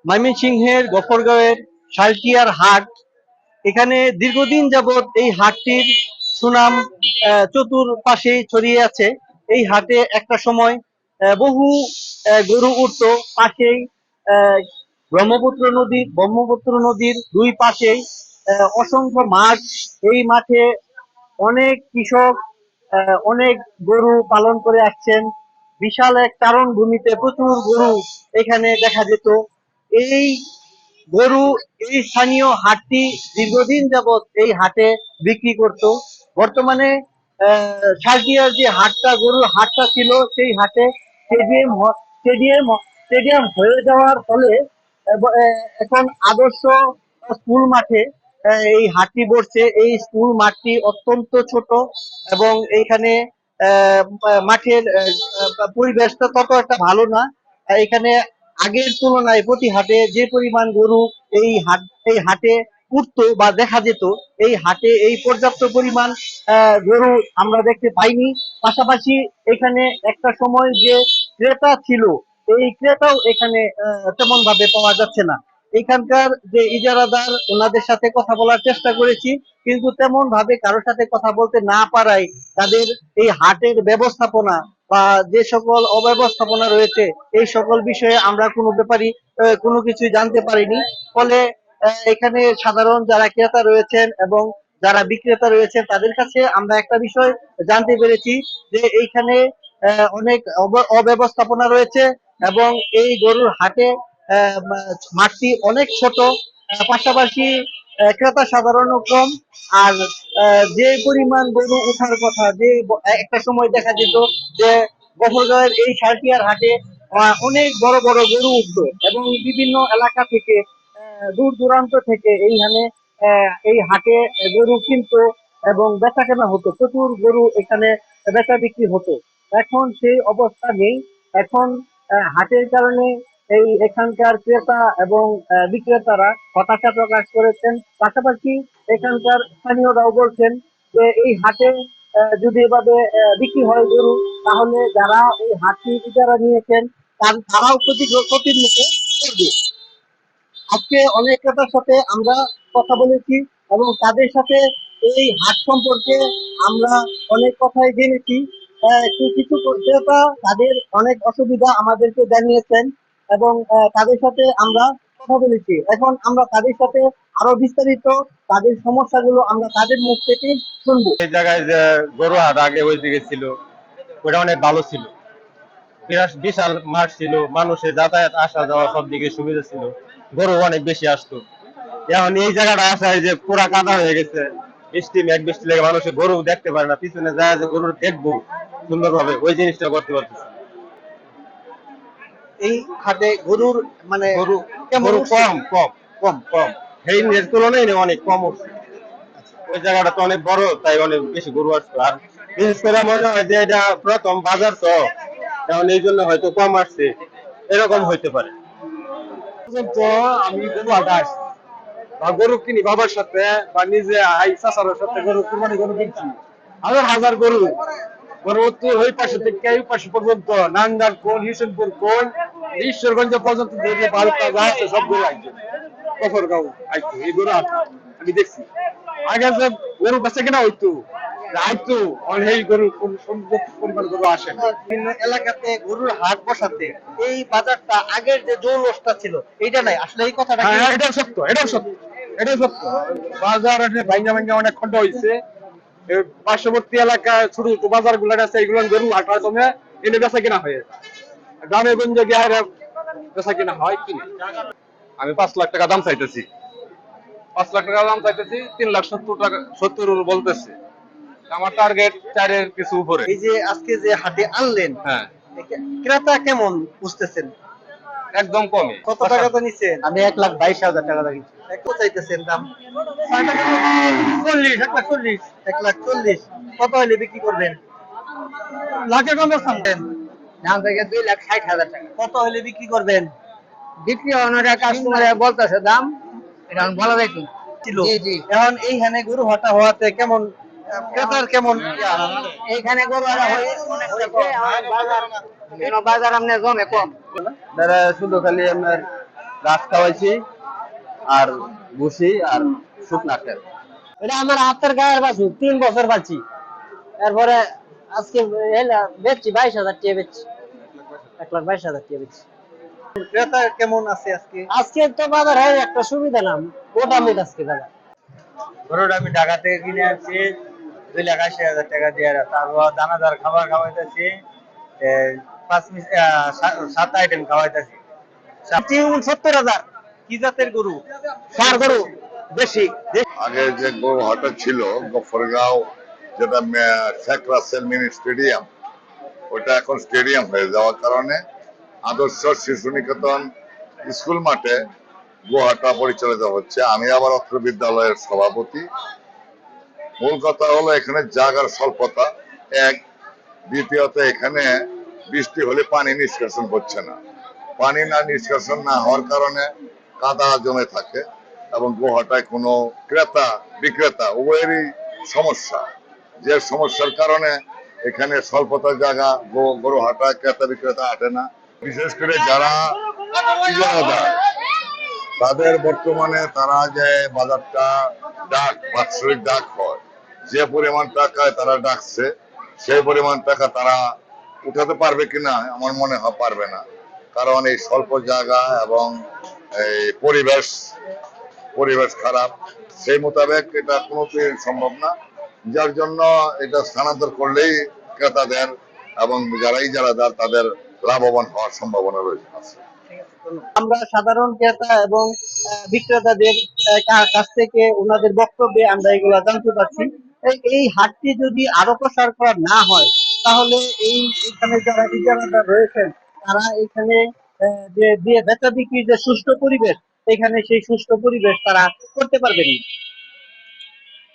ময়মনসিংহের গফরগাঁওয়ের শালটিয়ার হাট। এখানে দীর্ঘদিন যাবৎ এই হাটটির সুনাম চতুর্পাশে ছড়িয়ে আছে। এই হাটে একটা সময় বহু গরু উঠতো। পাশেই আহ, ব্রহ্মপুত্র নদীর দুই পাশেই অসংখ্য মাঠ। এই মাঠে অনেক কৃষক অনেক গরু পালন করে আসছেন। বিশাল এক চারণ ভূমিতে প্রচুর গরু এখানে দেখা যেত। এই গরু এই স্থানীয় হাটটি দীর্ঘদিন যাবৎ এই হাটে বিক্রি করত। বর্তমানে শালটিয়ার যে হাটটা, গরুর হাটটা ছিল, সেই হাটে স্টেডিয়াম স্টেডিয়াম স্টেডিয়াম হয়ে যাওয়ার ফলে এখন আদর্শ স্কুল মাঠে এই হাটটি বসছে। এই স্কুল মাঠটি অত্যন্ত ছোট এবং এইখানে মাঠের পরিবেশটা তত একটা ভালো না। এখানে আগের তুলনায় প্রতি হাটে যে পরিমাণ গরু এই হাট এই হাটে উঠতো বা দেখা যেত, এই হাটে এই পর্যাপ্ত পরিমাণ গরু আমরা দেখতে পাইনি। পাশাপাশি এখানে একটা সময় যে ক্রেতা ছিল, এই ক্রেতাও এখানে তেমন ভাবে পাওয়া যাচ্ছে না। এখানকার যে ইজারাদার, ওনাদের সাথে কথা বলার চেষ্টা করেছি, কিন্তু তেমন ভাবে কারোর সাথে কথা বলতে না পারায় তাদের এই হাটের ব্যবস্থাপনা বা যে সকল অব্যবস্থাপনা রয়েছে, এই সকল বিষয়ে আমরা কোনো ব্যাপারই কোনো কিছু জানতে পারিনি। ফলে এখানে সাধারণ যারা ক্রেতা রয়েছেন এবং যারা বিক্রেতা রয়েছেন, তাদের কাছে আমরা একটা বিষয় জানতে পেরেছি যে এইখানে অনেক অব্যবস্থাপনা রয়েছে এবং এই গরুর হাটে মাঠটি অনেক ছোট। পাশাপাশি ক্রেতা সাধারণ কম। আর যে পরিমাণ গরু উঠার কথা, যে একটা সময় দেখা যেত যে গফরগাঁওয়ের এই শালটিয়ার হাটে অনেক বড় বড় গরু উঠতো এবং বিভিন্ন এলাকা থেকে দূর দূরান্ত থেকে এইখানে এই হাটে গরু কিনতো এবং বেচা কেনা হতো। প্রচুর গরু এখানে বেচা বিক্রি হতো। এখন সেই অবস্থা নেই। এখন হাটের কারণে এই এখানকার ক্রেতা এবং বিক্রেতারা হতাশা প্রকাশ করেছেন। পাশাপাশি এখানকার স্থানীয়রাও বলছেন যে এই হাটে যদি এভাবে বিক্রি হয় গরু, তাহলে যারা এই হাটটি ইজারা নিয়েছেন তারাও ক্ষতির মুখে পড়বে। আজকে অনেক ক্রেতার সাথে আমরা কথা বলেছি এবং তাদের সাথে এই হাট সম্পর্কে আমরা অনেক কথাই জেনেছি। কিছু ক্রেতা তাদের অনেক অসুবিধা আমাদেরকে জানিয়েছেন এবং তাদের সাথে আমরা কথা বলেছি। এখন আমরা তাদের সাথে আরো বিস্তারিত তাদের সমস্যাগুলো আমরা তাদের মুখ থেকে শুনবো। এই জায়গায় যে গরু হাট আগে ওই দিকে ছিল, ওটা অনেক ভালো ছিল। বিশাল মাঠ ছিল, মানুষের যাতায়াত আসা যাওয়া সব দিকে সুবিধা ছিল, গরু অনেক বেশি আসতো। এখন এই জায়গাটা আসায় যে পুরা কাদা হয়ে গেছে, বৃষ্টি লেগে মানুষের গরু দেখতে পারে না, পিছনে যায় যে গরু দেখবো সুন্দরভাবে, ওই জিনিসটা করতে পারতেছে। এই হাটে গরুর মানে গরু কেমন গরু উঠছে? কম কম কম কম এই তুলনায় অনেক কম উঠছে। ওই জায়গাটা তো অনেক বড়, তাই অনেক বেশি গরু আসতো। আর বিশেষ করে মনে হয় যে এটা প্রথম বাজার, তো এখন এই জন্য হয়তো কম আসছে, এরকম হইতে পারে। তো আমি গরু হাটে আসছি বা গরু কিনি বাবার সাথে বা নিজে আই চাচার সাথে গরু কুরবানি গরু কিনছি। হাজার হাজার গরু গরু উত্তর ওই পাশে থেকে এই পাশে পর্যন্ত, নান্দার কোন, হিসেনপুর কোন, ঈশ্বরগঞ্জ পর্যন্ত যে বালুকা যা আছে সব গরু আসছে। গফরগাঁও আইতো এই গরু হাট আমি দেখছি। আগে যে গরু বেচা কেনা হইতো আইতো অনেক গরু, কোন সুন্দর পরিমাণ গরু আসে না। বিভিন্ন এলাকাতে গরুর হাট বসাতে এই বাজারটা আগের যে জৌলসটা ছিল এইটা নাই। আসলে এই কথাটা কি? হ্যাঁ, এটাও সত্য, এটাও সত্য, এটাও সত্য। বাজার ভাঙ্গা ভাঙ্গা অনেক খন্ড হয়েছে। পার্শ্ববর্তী এলাকায় ছোট ছোট বাজার গুলো আছে, এগুলো গরু হাটার জন্য এনে বেচা কিনা হয়ে, গ্রামে গঞ্জে গিয়ে বেচা কিনা হয় কি। আমি 5 লাখ টাকা দাম চাইতেছি, 5 লাখ টাকা দাম চাইতেছি, 3,70,000 টাকা 70 বলতেছে। আমার টার্গেট 4-এর কিছু উপরে। এই যে আজকে যে হাটে আনলেন, হ্যাঁ, ক্রেতা কেমন বুঝতেছেন? একদম কমে। কত টাকা তো নিচ্ছেন? আমি 1,22,000 টাকা লাগি। কত চাইতেছেন দাম? 40, 1,40,000। 1,40,000। কত হলে বিক্রি করবেন? লাখের কম থাকবেন। দাম থেকে 2,60,000 টাকা। কত হলে বিক্রি করবেন? বিক্রি হওয়ার কাস্টমার বলতেছে দাম, এটা আমি বলা যাইতো না। ছিল। জি জি। এখন এইখানে গরু হাটা হওয়াতে কেমন ক্রেতার কেমন এইখানে গরু আলা হয়েছে, বাজার বাজার আমনে জমে কম। তারা শুধু খালি আপনার গাছ খাওয়াইছি আর ভুসি আর শুকনা খেল। এটা আমার হাতের গায়ের বাছুর, 3 বছর পাচ্ছি। এরপরে আজকে বেচছি 22,000 টাকা বেচছি, 1,22,000 টাকা বেচছি। ক্রেতা কেমন আছে আজকে? আজকে তো বাজার হয় একটা সুবিধা না, মোটামুটি আজকে বাজার। গরুটা আমি ঢাকা থেকে কিনে আনছি 2,80,000 টাকা দিয়ে, তারপর দানাদার খাবার খাওয়াইতেছি, 7 আইটেম খাওয়াইতেছি। 70,000। কি জাতের গরু? ষাঁড় গরু, দেশি। আগে যে গৌহাটা ছিল গফরগাঁও, যেটা শেখ রাসেল মিনি স্টেডিয়াম, ওটা এখন স্টেডিয়াম হয়ে যাওয়ার কারণে আদর্শ শিশু নিকেতন স্কুল মাঠে গোহাটা পরিচালিত হচ্ছে। আমি আবার অত্র বিদ্যালয়ের সভাপতি। মূল কথা হলো এখানে জায়গার স্বল্পতা এক, দ্বিতীয়ত এখানে বৃষ্টি হলে পানি নিষ্কাশন হচ্ছে না। পানি না নিষ্কাশন না হওয়ার কারণে কাদা জমে থাকে এবং গোহাটায় কোনো ক্রেতা বিক্রেতা উভয়েরই সমস্যা। যে সমস্যার কারণে এখানে স্বল্পতা জায়গা, গরু হাটায় ক্রেতা বিক্রেতা হাঁটে না। বিশেষ করে যারা ইজারাদার, তাদের বর্তমানে তারা যে বাজারটা ডাক, বাৎসরিক ডাক হয়, যে পরিমাণ টাকায় তারা ডাকছে সেই পরিমাণ টাকা তারা উঠাতে পারবে কিনা আমার মনে হয় পারবে না। কারণ এই স্বল্প জায়গা এবং এই পরিবেশ খারাপ, সেই মোতাবেক এটা কোনোদিন সম্ভব না। যার জন্য এটা স্থানান্তর করলেই ক্রেতাদের এবং যারা ইজারাদার তাদের লাভবান হওয়ার সম্ভাবনা রয়েছে। আমরা সাধারণ ক্রেতা এবং বিক্রেতাদের কাছ থেকে ওনাদের বক্তব্যে আমরা এগুলা জানতে পারছি। এই হাটটি যদি আরো প্রসার করা না হয়, তাহলে এখানে যারা ইজারাদার রয়েছেন তারা এখানে যে বেচা বিক্রির যে সুষ্ঠু পরিবেশ, এখানে সেই সুষ্ঠু পরিবেশ তারা করতে পারবেন না।